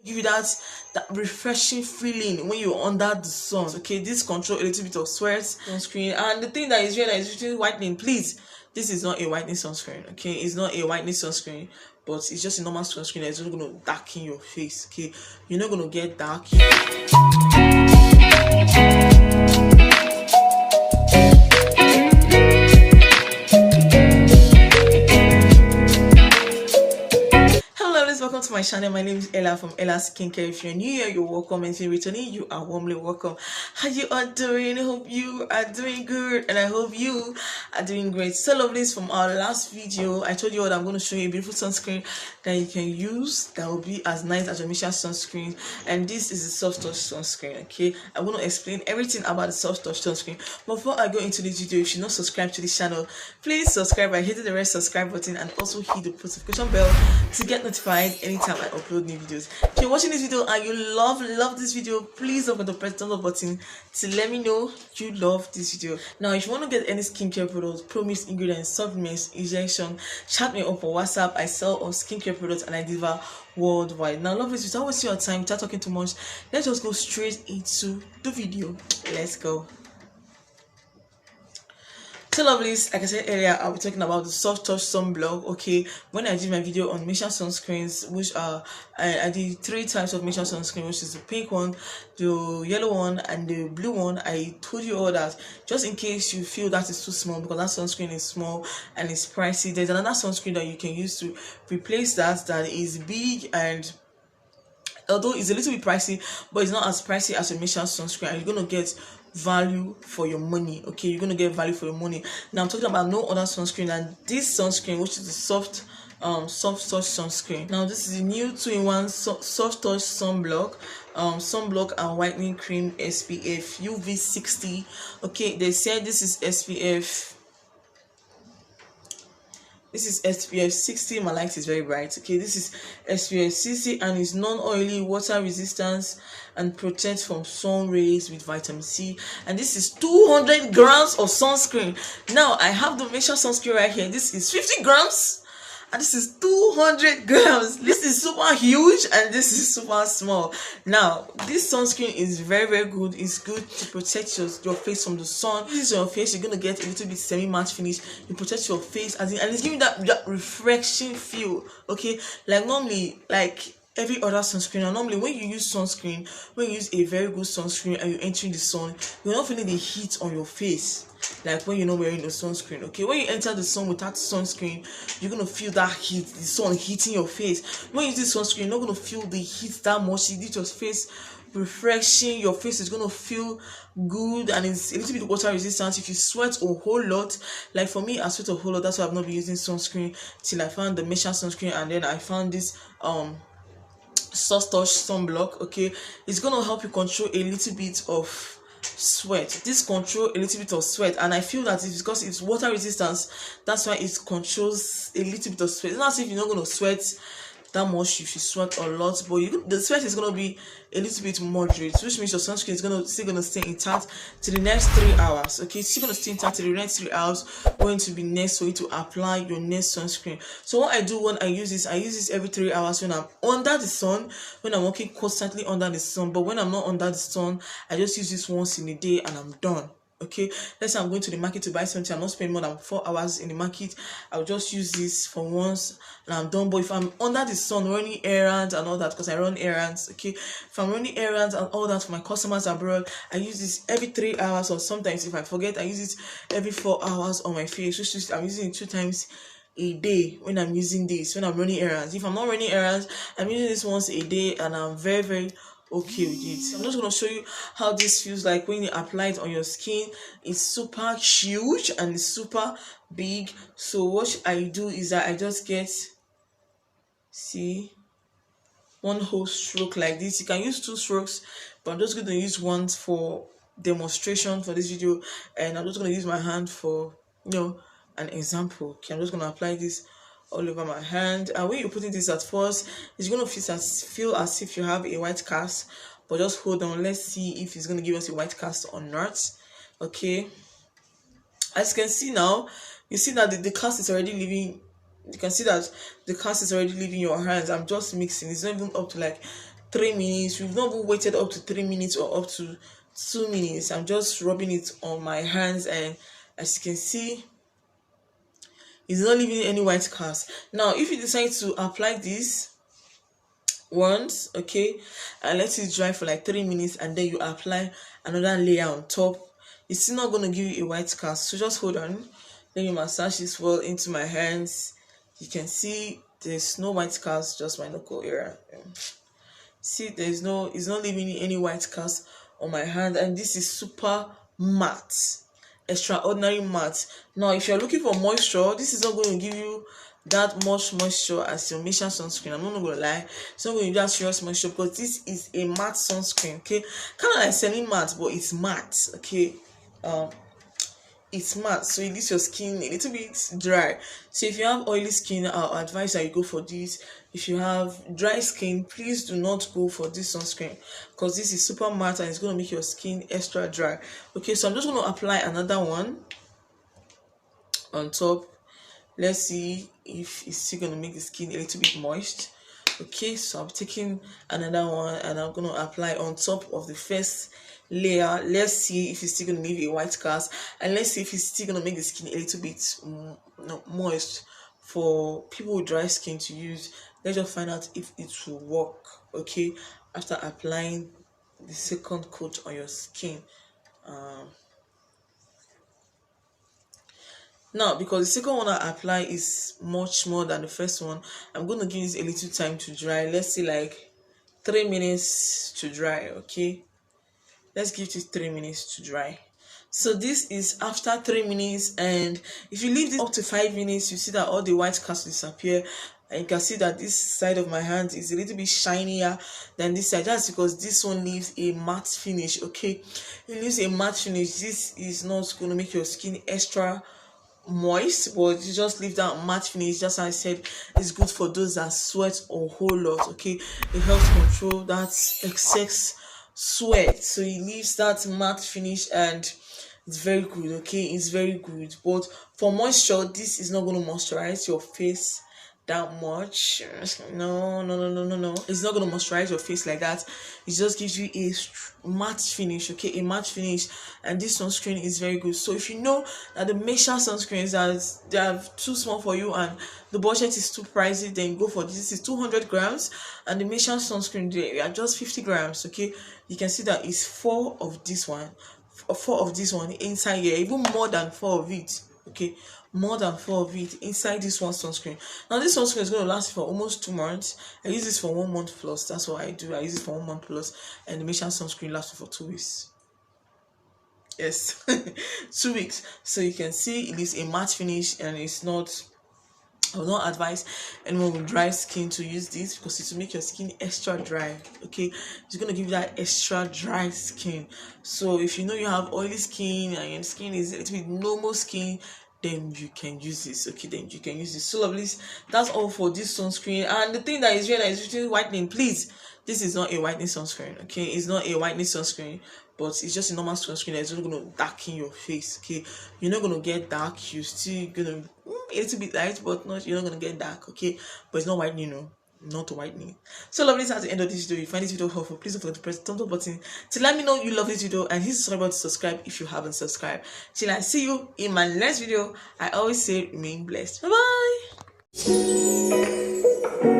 give you that refreshing feeling when you're under the sun. Okay, this control a little bit of sweat sunscreen. And the thing that is here that is written whitening, please, this is not a whitening sunscreen. Okay, it's not a whitening sunscreen, but it's just a normal sunscreen that's not going to darken your face. Okay, you're not going to get dark. Welcome to my channel. My name is Ella from Ella Skincare. If you're new here, you're welcome, and if you're returning, you are warmly welcome. How you are doing? I hope you are doing good, and I hope you are doing great. So lovelies, from our last video, I told you what I'm going to show you a beautiful sunscreen that you can use that will be as nice as your Missha sunscreen, and this is the Soft Touch sunscreen. Okay, I want to explain everything about the Soft Touch sunscreen. But before I go into this video, if you're not subscribed to this channel, please subscribe by hitting the red subscribe button and also hit the notification bell to get notified anytime I upload new videos. If you're watching this video and you love this video, please don't forget to press the thumbs up button to let me know you love this video. Now, if you want to get any skincare products, promise ingredients, supplements, injection, chat me up on WhatsApp. I sell on skincare products and I deliver worldwide. Now, lovelies, without wasting your time, without talking too much, let's just go straight into the video. Let's go. So lovelies, like I said earlier, I'll be talking about the Soft Touch Sunblock. Okay, when I did my video on Missha sunscreens, which are I did 3 types of Missha sunscreen, which is the pink one, the yellow one, and the blue one. I told you all that just in case you feel that is too small, because that sunscreen is small and it's pricey. There's another sunscreen that you can use to replace that is big, and although it's a little bit pricey, but it's not as pricey as a Missha sunscreen, and you're gonna get value for your money. Okay, you're gonna get value for your money. Now I'm talking about no other sunscreen than this sunscreen, which is the Soft Touch sunscreen. Now this is the new 2-in-1 Soft Touch sunblock, sunblock and whitening cream, SPF UV 60. Okay, they said this is SPF 60. My light is very bright. Okay, this is SPF 60 and it's non-oily, water resistance, and protects from sun rays with vitamin C. And this is 200 grams of sunscreen. Now I have the Missha sunscreen right here. This is 50 grams and this is 200 grams. This is super huge and this is super small. Now this sunscreen is very good. It's good to protect your face from the sun. This is your face, you're gonna get a little bit semi-matte finish. You protect your face and it's giving that refreshing feel. Okay, like normally, like every other sunscreen, and normally when you use sunscreen, when you use a very good sunscreen and you're entering the sun, you're not feeling the heat on your face like when you're not wearing the sunscreen. Okay, when you enter the sun without sunscreen, you're gonna feel that heat, the sun hitting your face. When you use sunscreen, you're not gonna feel the heat that much. You get your face refreshing, your face is gonna feel good, and it's a little bit water resistant. If you sweat a whole lot, like for me, I sweat a whole lot, that's why I've not been using sunscreen till I found the Missha sunscreen, and then I found this Soft Touch sunblock. Okay, it's gonna help you control a little bit of sweat. This control a little bit of sweat, and I feel that it's because it's water resistance, that's why it controls a little bit of sweat. It's not as if you're not going to sweat that much if you sweat a lot, but the sweat is going to be a little bit moderate, which means your sunscreen is still going to stay intact till the next 3 hours. Okay, it's still going to stay intact till the next 3 hours, going to be next for you to apply your next sunscreen. So what I do when I use this every 3 hours when I'm under the sun, when I'm working constantly under the sun. But when I'm not under the sun, I just use this once in a day and I'm done. Okay, let's say I'm going to the market to buy something, I'm not spending more than 4 hours in the market, I'll just use this for once and I'm done. But if I'm under the sun running errands and all that, because I run errands, okay, if I'm running errands and all that for my customers abroad, I use this every 3 hours, or sometimes if I forget, I use it every 4 hours on my face, which is I'm using it 2 times a day when I'm using this, when I'm running errands. If I'm not running errands, I'm using this once a day and I'm very okay with it. I'm just going to show you how this feels like when you apply it on your skin. It's super huge and it's super big. So what I do is that I just get, see, one whole stroke like this. You can use 2 strokes, but I'm just going to use one for demonstration for this video, and I'm just going to use my hand for, an example. Okay, I'm just going to apply this all over my hand, and when you're putting this at first, it's going to feel as if you have a white cast, but just hold on, let's see if it's going to give us a white cast or not. Okay, as you can see now, you see that the cast is already leaving. You can see that the cast is already leaving your hands. I'm just mixing, it's not even up to like 3 minutes. We've not even waited up to 3 minutes or up to 2 minutes. I'm just rubbing it on my hands, and as you can see, it's not leaving any white cast. Now if you decide to apply this once, okay, and let it dry for like 3 minutes, and then you apply another layer on top, it's still not going to give you a white cast. So just hold on, let me massage this well into my hands. You can see there's no white cast, just my knuckle area. See, there's no, it's not leaving any white cast on my hand, and this is super matte, extraordinary matte. Now if you're looking for moisture, this is not going to give you that much moisture as your Missha sunscreen. I'm not gonna lie, it's not going to give that serious moisture, because this is a matte sunscreen, okay, kind of like selling matte, but it's matte, okay. It's matte, so it leaves your skin a little bit dry. So if you have oily skin, I'll advise that you go for this. If you have dry skin, please do not go for this sunscreen, because this is super matte and it's going to make your skin extra dry. Okay, so I'm just going to apply another one on top. Let's see if it's still going to make the skin a little bit moist. Okay, so I'm taking another one and I'm going to apply on top of the first layer. Let's see if it's still going to leave a white cast, and let's see if it's still going to make the skin a little bit moist for people with dry skin to use. Let's just find out if it will work, okay, after applying the second coat on your skin. Now, because the second one I apply is much more than the first one, I'm going to give this a little time to dry. Let's say like 3 minutes to dry, okay. Let's give it 3 minutes to dry. So this is after 3 minutes, and if you leave this up to 5 minutes, you see that all the white cast disappear, and you can see that this side of my hand is a little bit shinier than this side. That's because this one leaves a matte finish, okay. It leaves a matte finish. This is not going to make your skin extra moist, but you just leave that matte finish. Just as I said, it's good for those that sweat a whole lot, okay. It helps control that excess sweat, so it leaves that matte finish, and it's very good, okay. It's very good. But for moisture, this is not going to moisturize your face that much. No, it's not going to moisturize your face like that. It just gives you a matte finish, okay, a matte finish. And this sunscreen is very good. So if you know that the Missha sunscreens they are too small for you and the budget is too pricey, then go for this. This is 200 grams, and the Missha sunscreen, they are just 50 grams, okay. You can see that it's 4 of this one inside here, even more than 4 of it, okay, more than 4 of it inside this one sunscreen. Now this sunscreen is going to last for almost 2 months. I use this for 1 month plus. That's what I do. I use it for 1 month plus, and the Missha sunscreen lasts for 2 weeks. Yes, 2 weeks. So you can see it is a matte finish, and it's not, I will not advise anyone with dry skin to use this, because it will make your skin extra dry, okay. It's going to give you that extra dry skin. So if you know you have oily skin and your skin is a little bit normal skin, then you can use this, okay. Then you can use this. So lovelies, that's all for this sunscreen. And the thing that is really is whitening. Please, this is not a whitening sunscreen, okay. It's not a whitening sunscreen, but it's just a normal sunscreen that's not going to darken your face, okay. You're not going to get dark. You're still going to a little bit light, but not, you're not going to get dark, okay. But it's not whitening, no, not whitening. So lovelies, at the end of this video, if you find this video helpful, please don't forget to press the thumbs up button to let me know you love this video, and hit the subscribe button to subscribe if you haven't subscribed. Till I see you in my next video, I always say remain blessed. Bye bye.